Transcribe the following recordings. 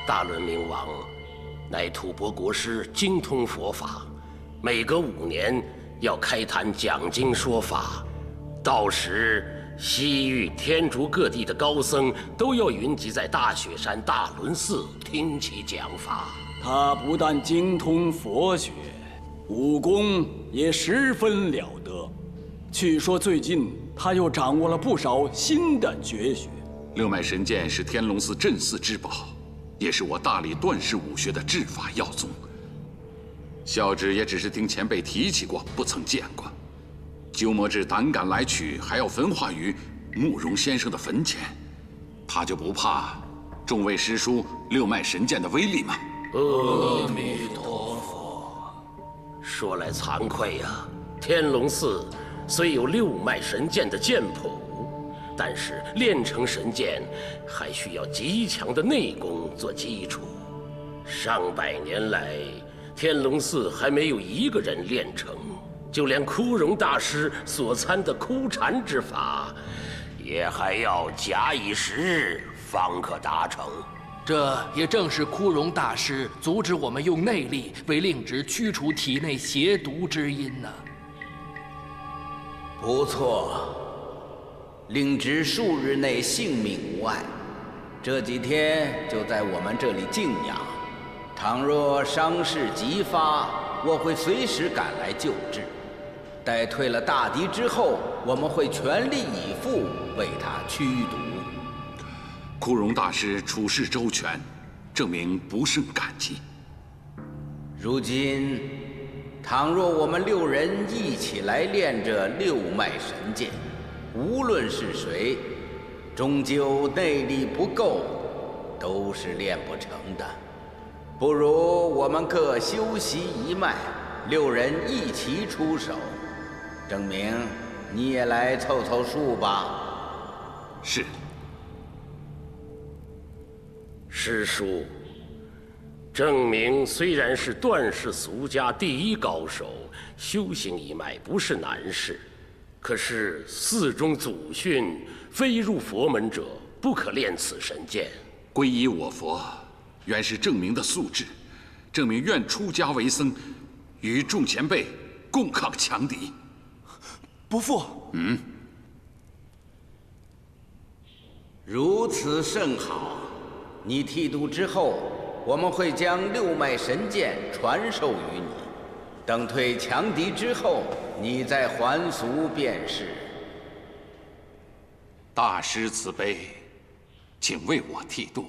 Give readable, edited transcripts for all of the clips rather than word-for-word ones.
大伦明王乃吐蕃国师，精通佛法，每隔5年要开坛讲经说法，到时西域、天竺各地的高僧都要云集在大雪山大伦寺听其讲法。他不但精通佛学，武功也十分了得。据说最近他又掌握了不少新的绝学。六脉神剑是天龙寺镇寺之宝，也是我大理段氏武学的制法要宗。孝直也只是听前辈提起过，不曾见过。鸠摩智胆敢来取，还要焚化于慕容先生的坟前，他就不怕众位师叔六脉神剑的威力吗？阿弥陀佛。说来惭愧呀，天龙寺虽有六脉神剑的剑谱，但是练成神剑还需要极强的内功做基础。上百年来，天龙寺还没有一个人练成，就连枯荣大师所参的枯禅之法，也还要假以时日方可达成。这也正是枯荣大师阻止我们用内力为令旨驱除体内邪毒之因呢。不错，令旨数日内性命无碍，这几天就在我们这里静养。倘若伤势急发，我会随时赶来救治。待退了大敌之后，我们会全力以赴为他驱毒。枯荣大师处事周全，证明不胜感激。如今，倘若我们6人一起来练这六脉神剑，无论是谁，终究内力不够，都是练不成的。不如我们各修习一脉，6人一起出手。证明，你也来凑凑数吧。是。师叔，证明虽然是段氏俗家第一高手，修行一脉不是难事，可是寺中祖训，非入佛门者不可练此神剑。皈依我佛，原是证明的素质。证明愿出家为僧，与众前辈共抗强敌。不负。如此甚好。你剃度之后，我们会将六脉神剑传授于你。等退强敌之后，你再还俗便是。大师慈悲，请为我剃度。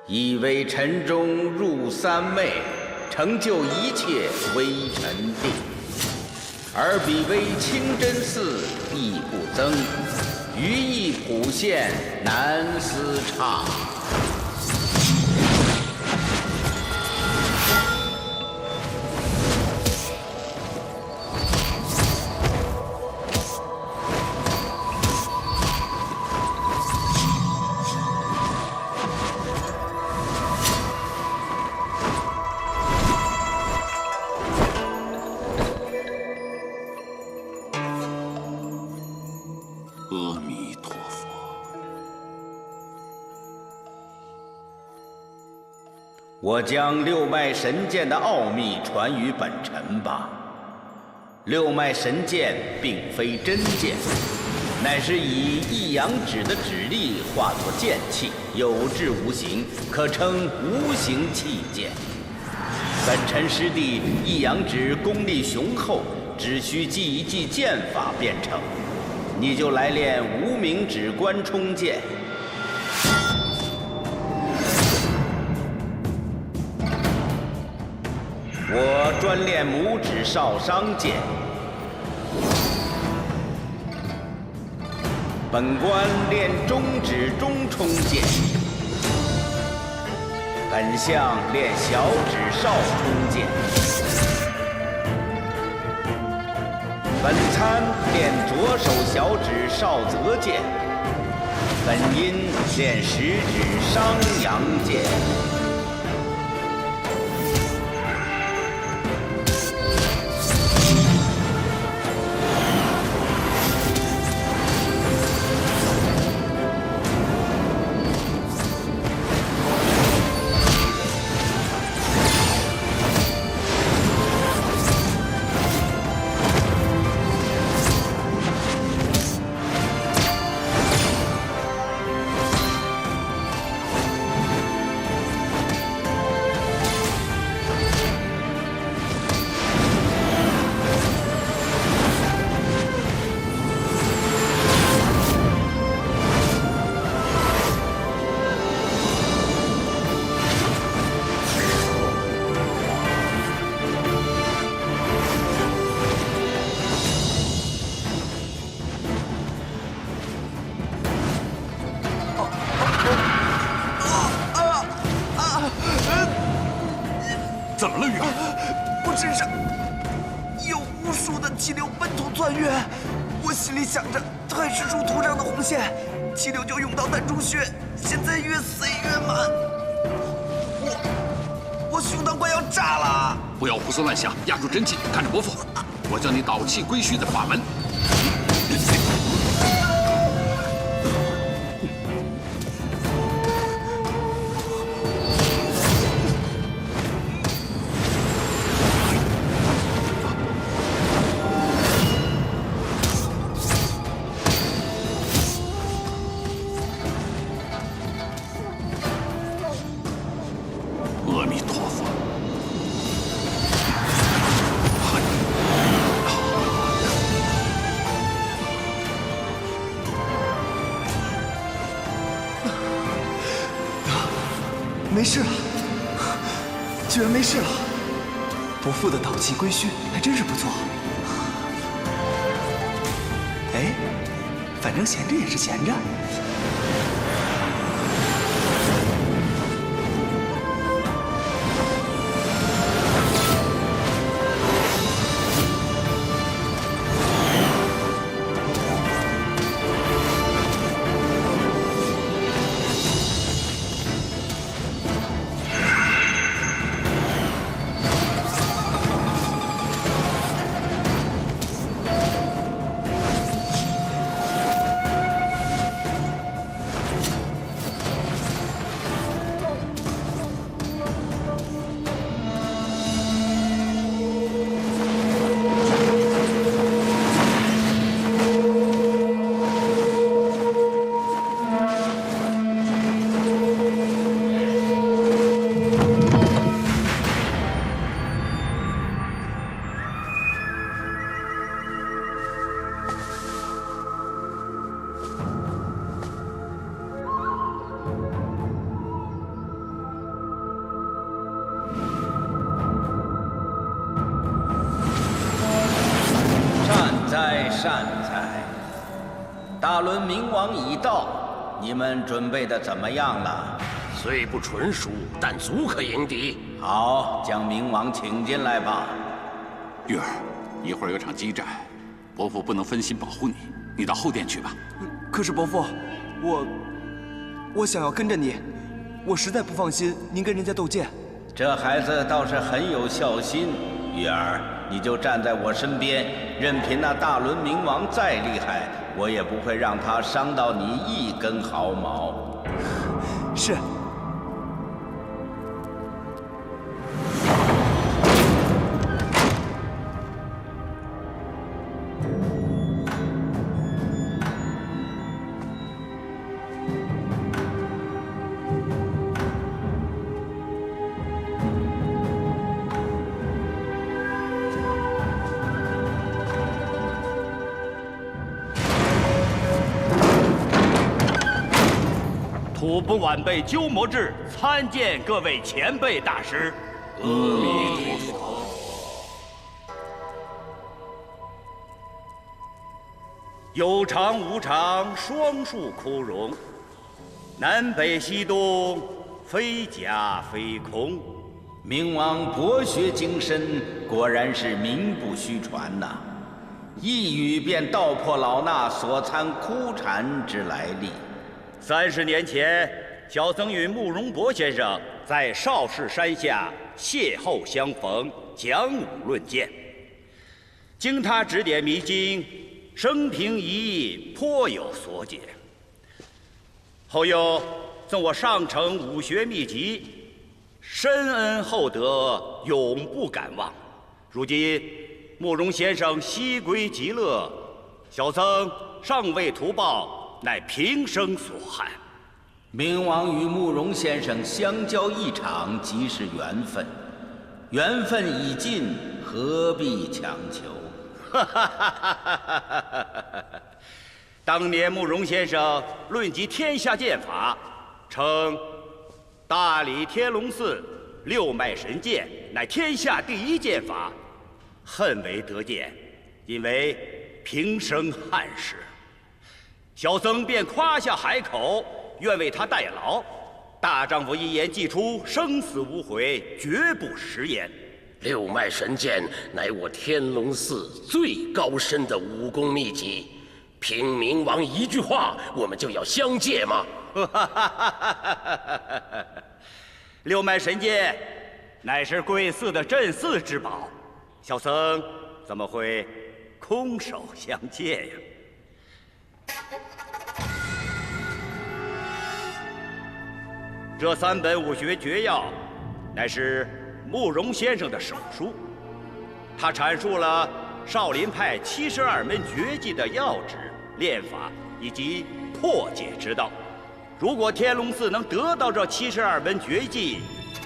以为晨钟入三昧，成就一切微尘定。而彼为清真寺亦不增，于意普现难思差。阿弥陀佛。我将六脉神剑的奥秘传于本臣吧。六脉神剑并非真剑，乃是以一阳指的指力化作剑气，有质无形，可称无形器剑。本臣师弟一阳指功力雄厚，只需记一记剑法便成。你就来练无名指关冲剑。我专练拇指少商剑。本官练中指中冲剑。本相练小指少冲剑。本参练左手小指少泽剑，本因练食指商阳剑。怎么了，玉儿？我身上有无数的气流奔突窜跃，我心里想着太师出图上的红线，气流就涌到丹中穴，现在越塞越满，我胸膛快要炸了！不要胡思乱想，压住真气，看着伯父，我教你导气归虚的法门。阿弥陀佛。没事了，居然没事了！伯父的导气归虚还真是不错。哎，反正闲着也是闲着。善哉！大轮冥王已到，你们准备的怎么样了？虽不纯熟，但足可迎敌。好，将冥王请进来吧。玉儿，一会儿有场激战，伯父不能分心保护你，你到后殿去吧。可是伯父，我想要跟着你，我实在不放心您跟人家斗剑。这孩子倒是很有孝心，玉儿，你就站在我身边，任凭那大轮冥王再厉害，我也不会让他伤到你一根毫毛。是。土不晚辈鸠摩智参见各位前辈大师。阿弥陀佛。有常无常，双树枯荣；南北西东，非假非空。冥王博学精深，果然是名不虚传呐。一语便道破老衲所参枯禅之来历。30年前，小僧与慕容博先生在少室山下邂逅相逢，讲武论剑。经他指点迷津，生平一役颇有所解。后又赠我上乘武学秘籍，深恩厚德，永不敢忘。如今慕容先生西归极乐，小僧尚未图报，乃平生所憾。明王与慕容先生相交一场，即是缘分。缘分已尽，何必强求？当年慕容先生论及天下剑法，称大理天龙寺六脉神剑乃天下第一剑法，恨为得见，因为平生憾事。小僧便夸下海口，愿为他代劳。大丈夫一言既出，生死无悔，绝不食言。六脉神剑乃我天龙寺最高深的武功秘籍，凭明王一句话，我们就要相借吗？六脉神剑乃是贵寺的镇寺之宝，小僧怎么会空手相借呀？这3本武学诀要，乃是慕容先生的手书，他阐述了少林派72门绝技的要旨、练法以及破解之道。如果天龙寺能得到这72门绝技，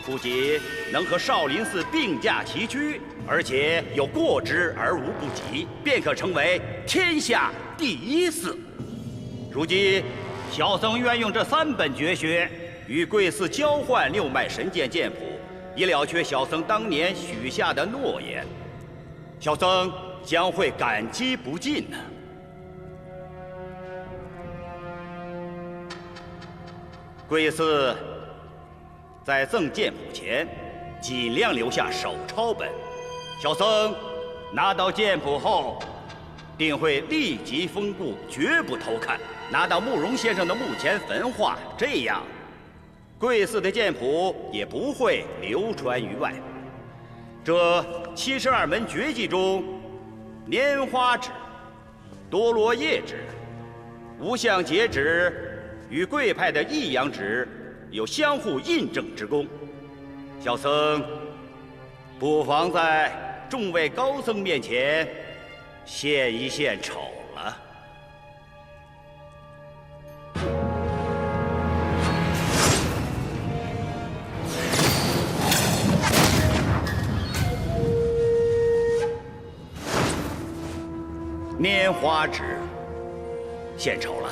不仅能和少林寺并驾齐驱，而且有过之而无不及，便可成为天下第一寺。如今，小僧愿用这3本绝学与贵寺交换六脉神剑剑谱，以了却小僧当年许下的诺言。小僧将会感激不尽呢。贵寺在赠剑谱前，尽量留下手抄本。小僧拿到剑谱后，定会立即封固，绝不偷看。拿到慕容先生的墓前焚化，这样贵寺的剑谱也不会流传于外。这72门绝技中，拈花指、多罗叶指、无相结指与贵派的一阳指有相互印证之功。小僧不妨在众位高僧面前献一献丑了。拈花指献丑了。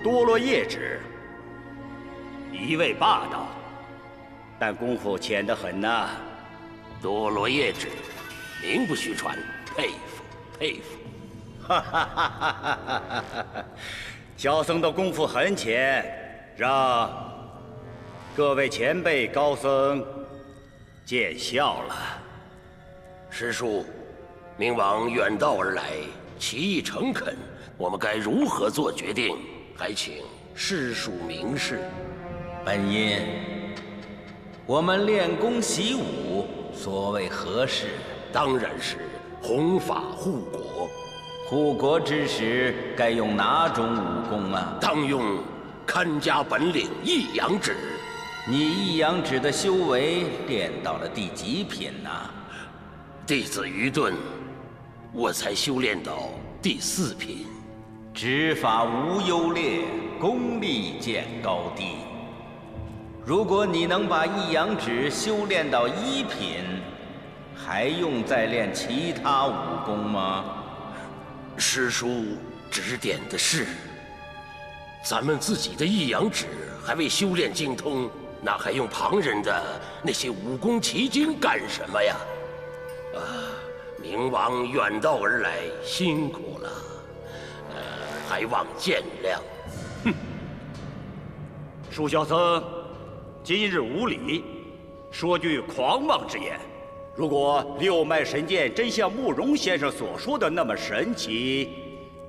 多罗叶指一味霸道，但功夫浅得很呐。多罗叶指，名不虚传，佩服佩服。哈哈哈哈哈哈！小僧的功夫很浅。让各位前辈高僧见笑了。师叔，明王远道而来，其意诚恳，我们该如何做决定？还请师叔明示。本因，我们练功习武，所谓何事？当然是弘法护国。护国之时，该用哪种武功啊？当用看家本领一阳指。你一阳指的修为练到了第几品呐？弟子愚钝，我才修炼到第4品。指法无优劣，功力见高低。如果你能把一阳指修炼到1品，还用再练其他武功吗？师叔指点的是。咱们自己的一阳指还未修炼精通，那还用旁人的那些武功奇经干什么呀？明王远道而来，辛苦了，还望见谅。哼。恕小僧今日无礼，说句狂妄之言。如果六脉神剑真像慕容先生所说的那么神奇，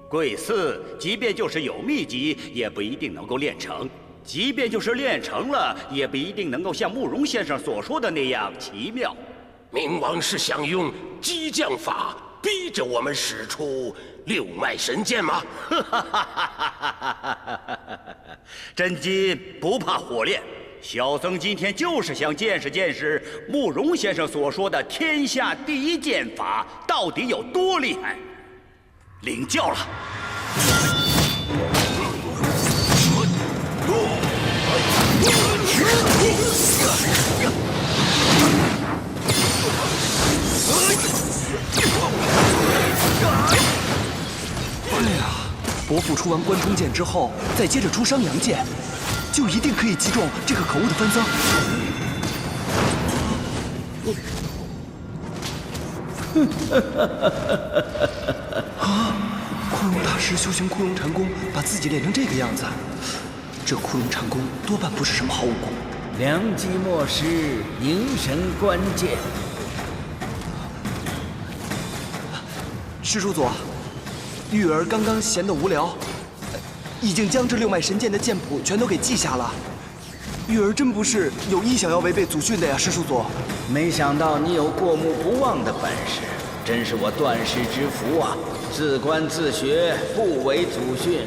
贵寺即便就是有秘籍，也不一定能够练成；即便就是练成了，也不一定能够像慕容先生所说的那样奇妙。明王是想用激将法逼着我们使出六脉神剑吗？真金不怕火炼，小僧今天就是想见识见识慕容先生所说的天下第一剑法到底有多厉害。领教了。对呀，伯父出完关中剑之后，再接着出商阳剑，就一定可以击中这个可恶的番僧。啊！枯荣大师修行枯荣禅功，把自己练成这个样子，这枯荣禅功多半不是什么好武功。良机莫失，凝神关键。师叔祖，玉儿刚刚闲得无聊，已经将这六脉神剑的剑谱全都给记下了。玉儿真不是有意想要违背祖训的呀，师叔祖。没想到你有过目不忘的本事，真是我断世之福啊！自观自学，不违祖训。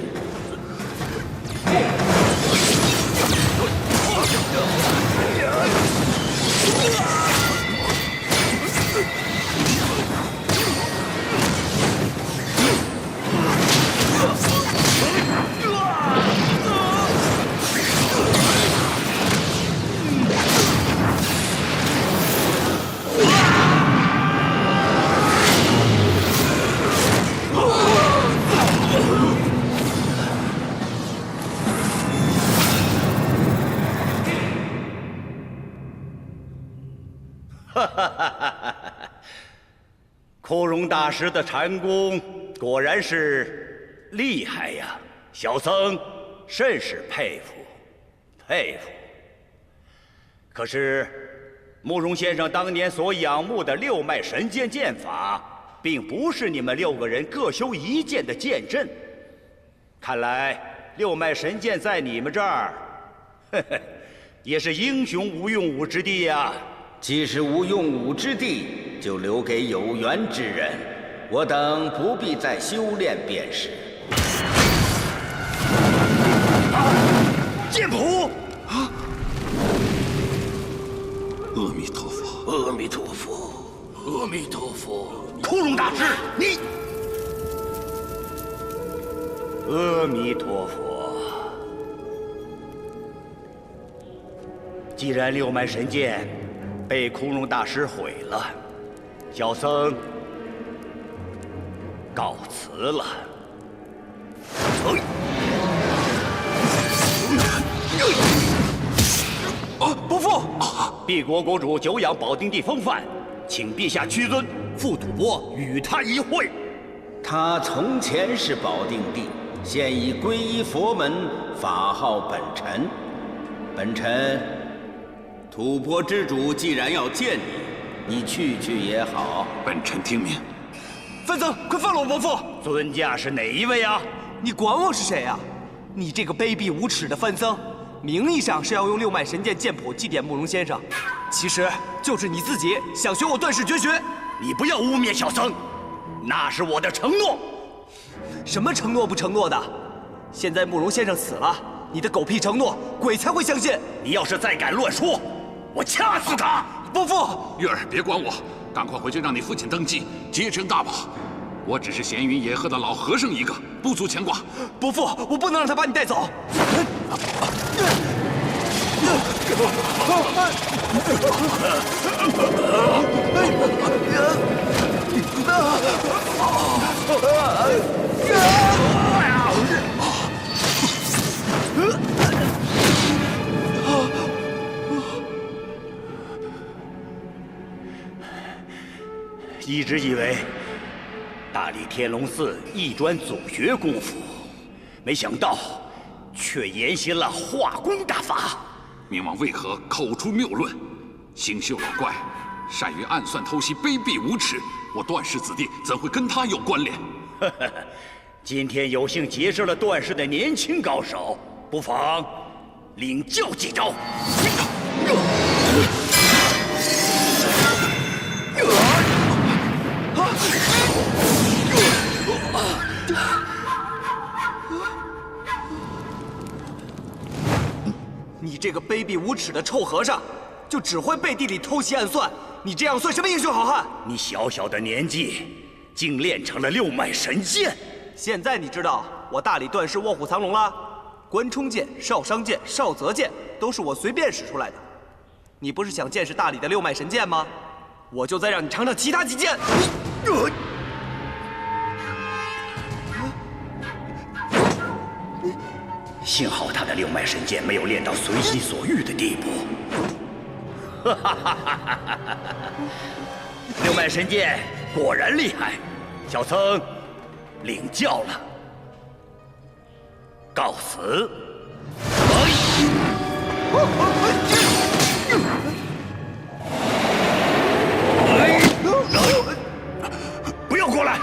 枯荣大师的禅功果然是厉害呀，小僧甚是佩服，佩服。可是，慕容先生当年所仰慕的六脉神剑剑法，并不是你们6个人各修一剑的剑阵。看来六脉神剑在你们这儿，也是英雄无用武之地呀。既是无用武之地，就留给有缘之人。我等不必再修炼便是。剑谱！阿弥陀佛，阿弥陀佛，阿弥陀佛！枯荣大师，你……阿弥陀佛！既然六脉神剑被枯荣大师毁了，小僧告辞了。伯父，毕国国主久仰保定地风范，请陛下屈尊，赴吐蕃与他一会。他从前是保定帝，现已皈依佛门，法号本尘。本尘，吐蕃之主既然要见你，你去也好。本臣听命。范僧，快放了我伯父！尊驾是哪一位啊？你管我是谁呀？你这个卑鄙无耻的番僧，名义上是要用六脉神剑剑谱祭奠慕容先生，其实就是你自己想学我段氏绝学。你不要污蔑小僧，那是我的承诺。什么承诺不承诺的？现在慕容先生死了，你的狗屁承诺，鬼才会相信。你要是再敢乱说，我掐死他！伯父，月儿，别管我，赶快回去让你父亲登基，结成大宝。我只是闲云野鹤的老和尚一个，不足牵挂。伯父，我不能让他把你带走。一直以为大理天龙寺一专祖学功夫，没想到却研习了化功大法。冥王为何口出谬论？星宿老怪善于暗算偷袭，卑鄙无耻。我段氏子弟怎会跟他有关联？今天有幸结识了段氏的年轻高手，不妨领教几招。你这个卑鄙无耻的臭和尚，就只会背地里偷袭暗算，你这样算什么英雄好汉？你小小的年纪，竟练成了六脉神剑。现在你知道我大理段氏卧虎藏龙了？关冲剑、少商剑、少泽剑都是我随便使出来的。你不是想见识大理的六脉神剑吗？我就再让你尝尝其他几剑。幸好他的六脉神剑没有练到随心所欲的地步。六脉神剑果然厉害，小僧领教了。告辞。不要过来！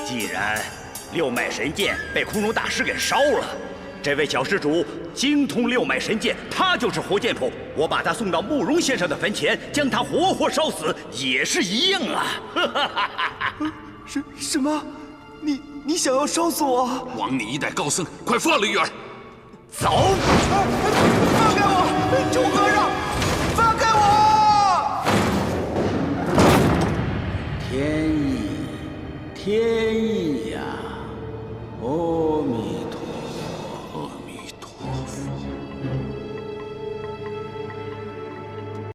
既然六脉神剑被空中大师给烧了，这位小施主精通六脉神剑，他就是活剑谱。我把他送到慕容先生的坟前，将他活活烧死，也是一样啊！什么？你想要烧死我？枉你一代高僧，快放了玉儿！走！放开我，臭和尚！放开我！天意，天